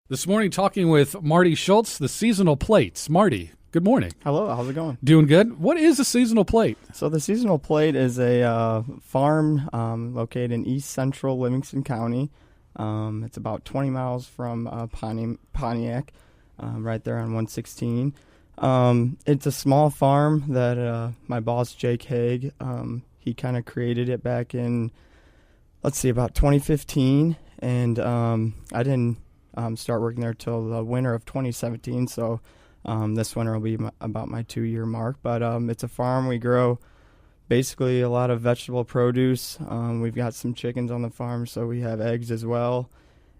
This morning, talking with Marty Schulz, the seasonal plates. Marty, good morning. Hello, how's it going? Doing good. What is a seasonal plate? So the seasonal plate is a farm located in east central Livingston County. It's about 20 miles from Pontiac, right there on 116. It's a small farm that my boss, Jake Haag, he kind of created it back in, about 2015. And I didn't start working there till the winter of 2017, so this winter will be about my 2-year mark. But it's a farm. We grow basically a lot of vegetable produce. We've got some chickens on the farm, so we have eggs as well.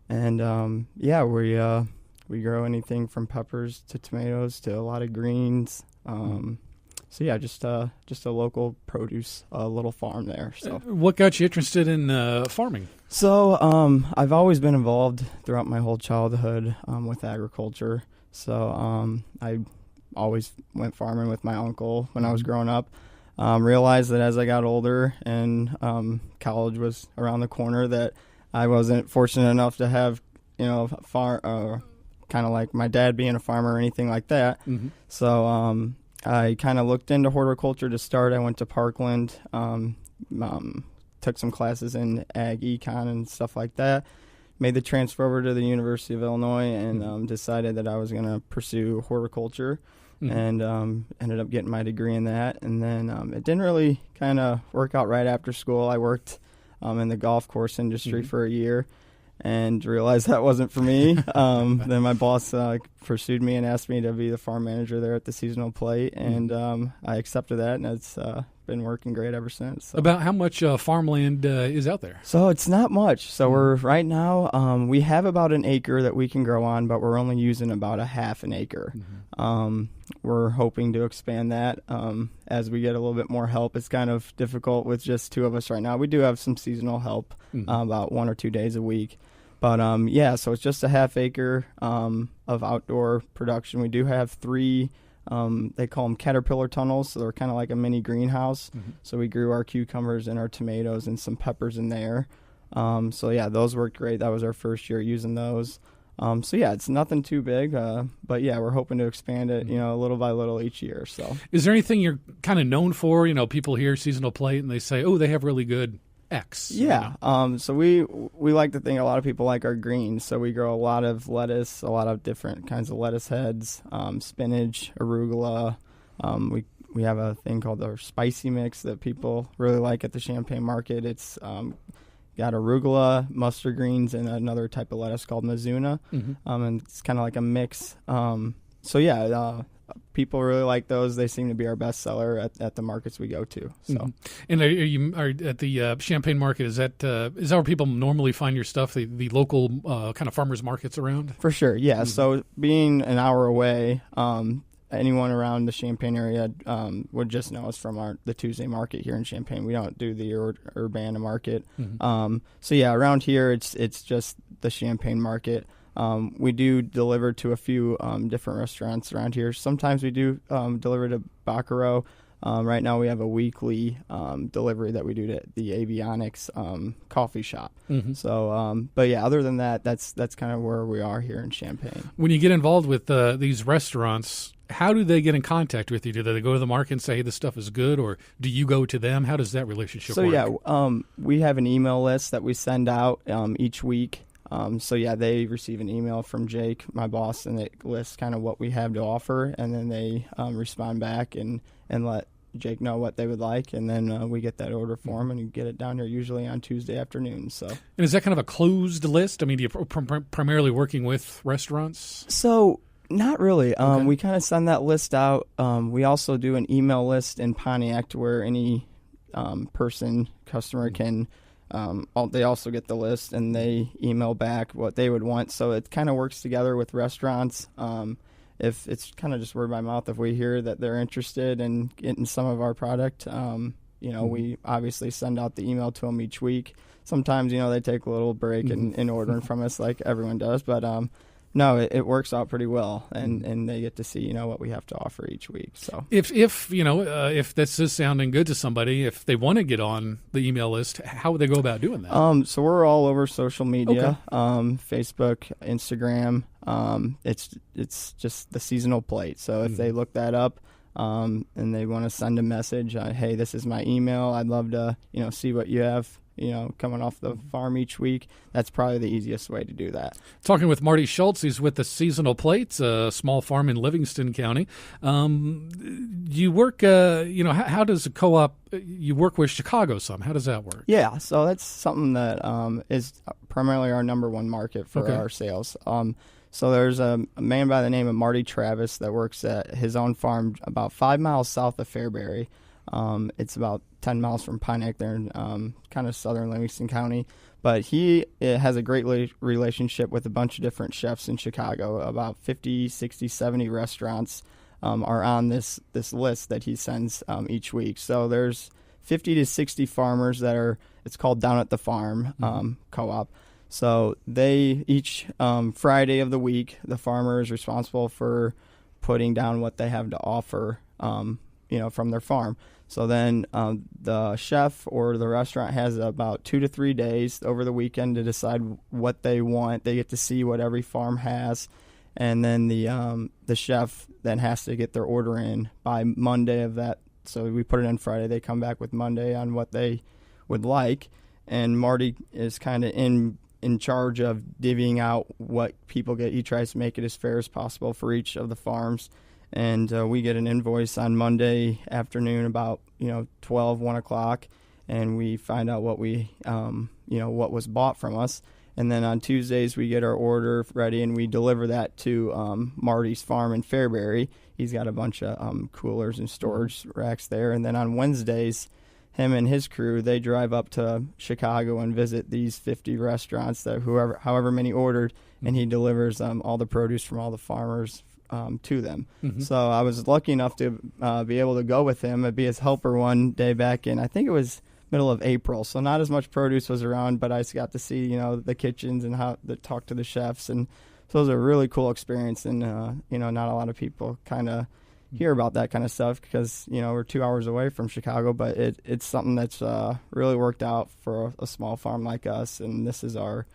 And we grow anything from peppers to tomatoes to a lot of greens. Just a local produce, little farm there. So, what got you interested in farming? So, I've always been involved throughout my whole childhood with agriculture. So, I always went farming with my uncle when I was growing up. Realized that as I got older and college was around the corner, that I wasn't fortunate enough to have, kind of like my dad being a farmer or anything like that. Mm-hmm. So, I kind of looked into horticulture to start. I went to Parkland, took some classes in ag econ and stuff like that, made the transfer over to the University of Illinois, and decided that I was going to pursue horticulture, and ended up getting my degree in that. And then it didn't really kind of work out right after school. I worked in the golf course industry for a year and realized that wasn't for me. Then my boss pursued me and asked me to be the farm manager there at the seasonal plate, and I accepted that, and it's been working great ever since. So. About how much farmland is out there? So it's not much. So we're right now, we have about an acre that we can grow on, but we're only using about a half an acre. We're hoping to expand that as we get a little bit more help. It's kind of difficult with just two of us right now. We do have some seasonal help, about 1 or 2 days a week. But, so it's just a half acre of outdoor production. We do have 3, they call them caterpillar tunnels, so they're kind of like a mini greenhouse. So we grew our cucumbers and our tomatoes and some peppers in there. Those worked great. That was our first year using those. It's nothing too big, but we're hoping to expand it, little by little each year. So, is there anything you're kind of known for? People hear seasonal plate and they say, "Oh, they have really good X." Yeah. So we like to think a lot of people like our greens. So we grow a lot of lettuce, a lot of different kinds of lettuce heads, spinach, arugula. We have a thing called our spicy mix that people really like at the Champaign market. It's got arugula, mustard greens, and another type of lettuce called Mizuna. And it's kind of like a mix. People really like those. They seem to be our best seller at the markets we go to. So, and are at the Champaign market? Is that where people normally find your stuff? The local kind of farmers markets around? For sure, yeah. So being an hour away, anyone around the Champaign area would just know us from the Tuesday market here in Champaign. We don't do the Urbana market. Around here it's just the Champaign market. We do deliver to a few different restaurants around here. Sometimes we do deliver to Baccarat. Right now we have a weekly delivery that we do to the Avionics coffee shop. Other than that, that's kind of where we are here in Champaign. When you get involved with these restaurants, how do they get in contact with you? Do they go to the market and say, "Hey, this stuff is good," or do you go to them? How does that relationship work? We have an email list that we send out each week. They receive an email from Jake, my boss, and it lists kind of what we have to offer, and then they respond back and let Jake know what they would like, and then we get that order for them and get it down here usually on Tuesday afternoon. So, and is that kind of a closed list? I mean, do you primarily working with restaurants? So, not really. We kind of send that list out. We also do an email list in Pontiac where any customer can. They also get the list and they email back what they would want. So it kind of works together with restaurants. If it's kind of just word by mouth, if we hear that they're interested in getting some of our product, we obviously send out the email to them each week. Sometimes, they take a little break in ordering from us like everyone does. But No, it works out pretty well, and they get to see what we have to offer each week. So if if this is sounding good to somebody, if they want to get on the email list, how would they go about doing that? So we're all over social media, Okay. Facebook, Instagram. It's just the seasonal plate. So if they look that up, and they want to send a message, hey, this is my email. I'd love to see what you have coming off the farm each week. That's probably the easiest way to do that. Talking with Marty Schulz, he's with the Seasonal Plates, a small farm in Livingston County. You work, how does a co-op, you work with Chicago some? How does that work? Yeah, so that's something that is primarily our number one market for our sales. So there's a man by the name of Marty Travis that works at his own farm about 5 miles south of Fairbury. It's about 10 miles from Pontiac there in kind of southern Livingston County. But he has a great relationship with a bunch of different chefs in Chicago. About 50, 60, 70 restaurants are on this list that he sends each week. So there's 50 to 60 farmers that are, it's called Down at the Farm co-op. So they, each Friday of the week, the farmer is responsible for putting down what they have to offer from their farm. So then the chef or the restaurant has about 2 to 3 days over the weekend to decide what they want. They get to see what every farm has, and then the chef then has to get their order in by Monday of that. So we put it in Friday. They come back with Monday on what they would like, and Marty is kind of in charge of divvying out what people get. He tries to make it as fair as possible for each of the farms. And we get an invoice on Monday afternoon about 12, 1 o'clock, and we find out what what was bought from us. And then on Tuesdays we get our order ready, and we deliver that to Marty's farm in Fairbury. He's got a bunch of coolers and storage racks there. And then on Wednesdays, him and his crew, they drive up to Chicago and visit these 50 restaurants that however many ordered, and he delivers all the produce from all the farmers to them. So I was lucky enough to be able to go with him and be his helper one day back in, I think it was middle of April. So not as much produce was around, but I just got to see, the kitchens and how to talk to the chefs. And so it was a really cool experience. And, not a lot of people kind of hear about that kind of stuff because, we're 2 hours away from Chicago, but it's something that's really worked out for a small farm like us. And this is our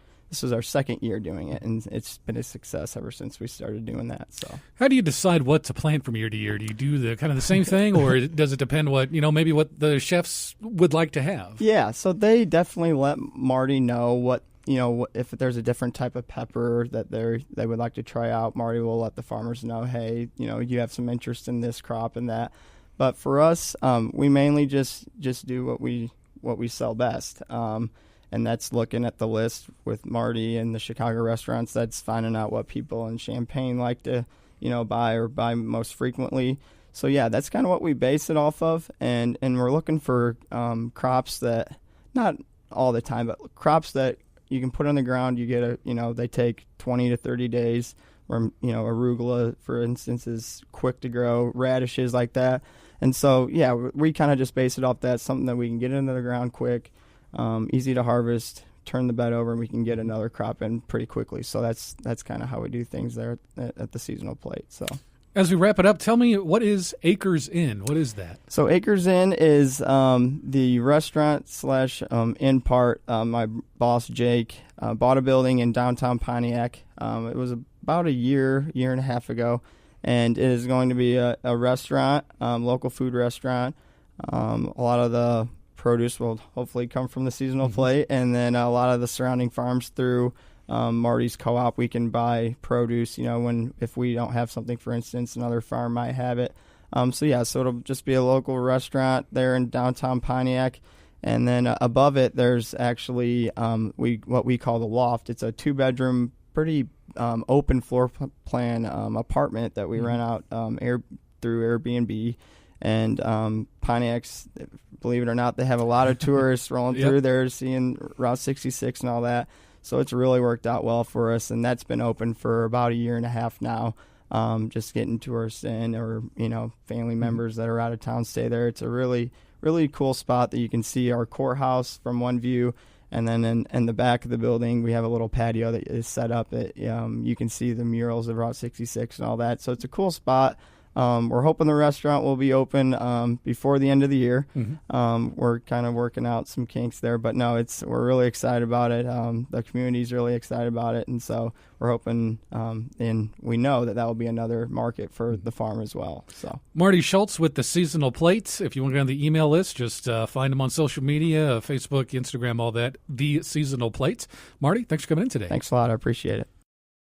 second year doing it, and it's been a success ever since we started doing that. So, how do you decide what to plant from year to year? Do you do the kind of the same thing, or does it depend what maybe what the chefs would like to have? Yeah, so they definitely let Marty know what if there's a different type of pepper that they would like to try out. Marty will let the farmers know, hey, you have some interest in this crop and that. But for us, we mainly just do what we sell best. And that's looking at the list with Marty and the Chicago restaurants. That's finding out what people in Champaign like to, buy most frequently. So, yeah, that's kind of what we base it off of. And we're looking for crops that, not all the time, but crops that you can put on the ground. You get they take 20 to 30 days. Or, arugula, for instance, is quick to grow, radishes like that. And so, yeah, we kind of just base it off that, something that we can get into the ground quick. Easy to harvest, turn the bed over, and we can get another crop in pretty quickly. So that's kind of how we do things there at the Seasonal Plate. So, as we wrap it up, tell me, what is Acresin? What is that? So Acresin is the restaurant / in part. My boss Jake bought a building in downtown Pontiac. It was about a year and a half ago, and it is going to be a restaurant, local food restaurant. A lot of the produce will hopefully come from the Seasonal Plate, and then a lot of the surrounding farms through Marty's co-op, we can buy produce, if we don't have something, for instance, another farm might have it. So it'll just be a local restaurant there in downtown Pontiac, and then above it there's actually what we call the loft. It's a 2-bedroom, pretty open floor plan apartment that we rent out through Airbnb. And Pontiac's, believe it or not, they have a lot of tourists rolling through there, seeing Route 66 and all that. So it's really worked out well for us, and that's been open for about a year and a half now. Just getting tourists in, or family members that are out of town stay there. It's a really, really cool spot that you can see our courthouse from one view, And then in the back of the building, we have a little patio that is set up. You can see the murals of Route 66 and all that. So it's a cool spot. We're hoping the restaurant will be open before the end of the year. We're kind of working out some kinks there, but no, we're really excited about it. The community's really excited about it, and so we're hoping, and we know that will be another market for the farm as well. So Marty Schulz with the Seasonal Plates. If you want to get on the email list, just find them on social media, Facebook, Instagram, all that. The Seasonal Plates. Marty, thanks for coming in today. Thanks a lot. I appreciate it.